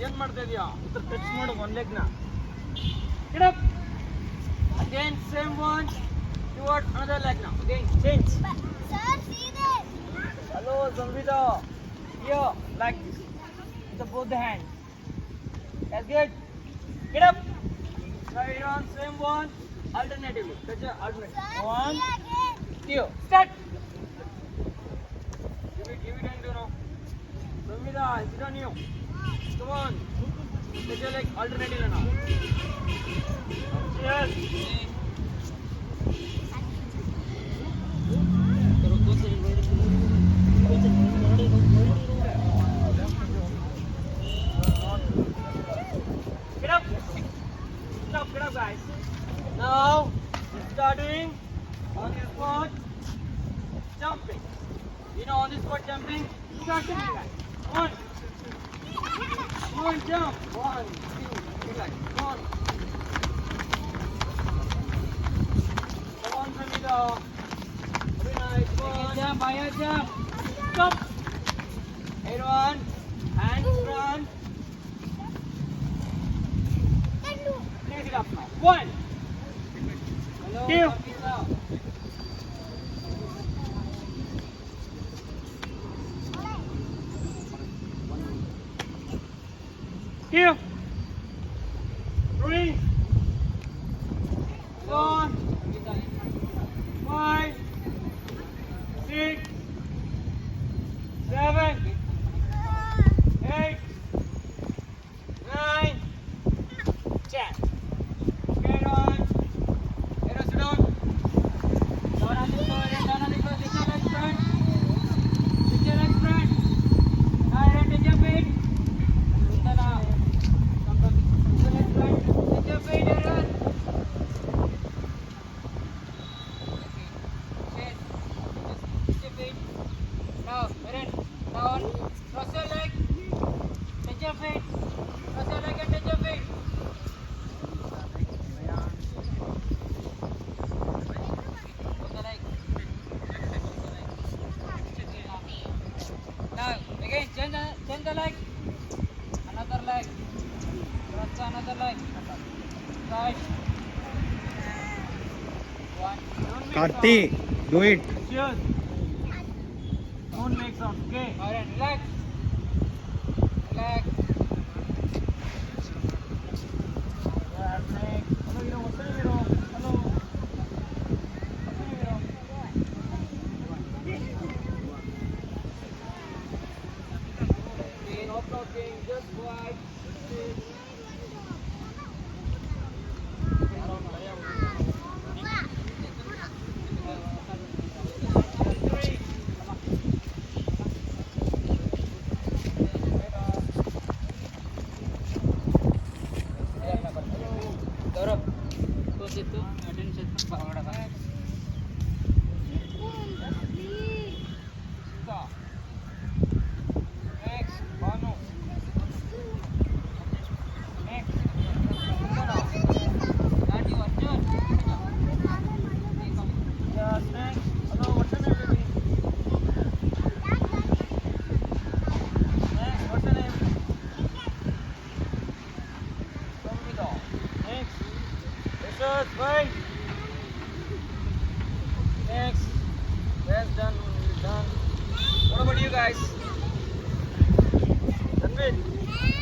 ಏನು ಮಾಡ್ತಾ ಇದೀಯಾ ಟಚ್ ಮಾಡು one ಲೆಗ್ನ get up again same one toward another leg now again change Sir, see this. hello Zamvita here like this with both the hands that's good get up right on same one alternatively touch alternate Sir, one see again. two start give it and now Zamvita sit on you come on touch your leg alternatively now yes Get up! Get up guys. Now, starting on your spot, jumping. You know on the spot jumping? Start jumping guys. One, jump. 1, 2, relax. One. Come on, Samita. Very nice. One. Jump, higher jump. Jump. Everyone, hands front. Raise it up now. 1. Hello, 2. Here. 3. 4. 5. 6. 7. 8. 9. 10. Okay, Ron. Hey, sit down. Down on the floor. Down on the floor. Sit your legs front. Sit your legs front. Now, take your feet. Sit down. Sit your legs front. Take your feet, Aaron. Sit your feet. Now, Aaron. Down. Cross your leg. Take your feet. Cross your leg and take your feet. Now, again, change the leg. Another leg. Cross another leg. Right. 1. Karthi, do it. Cheers. Don't make sound, okay? Alright, relax. Relax. Hello, hero. What's your hero? Hello. What's your hero? Okay, no talking, just quiet. Itu attention bawa dah. Next, Banu. Next. Daddy, Arjun. Yes, next. Hello, what's your name, baby? Next, what's your name? Samvita. Next. Pressure, right. Next. That's done. Done. What about you guys? Done with?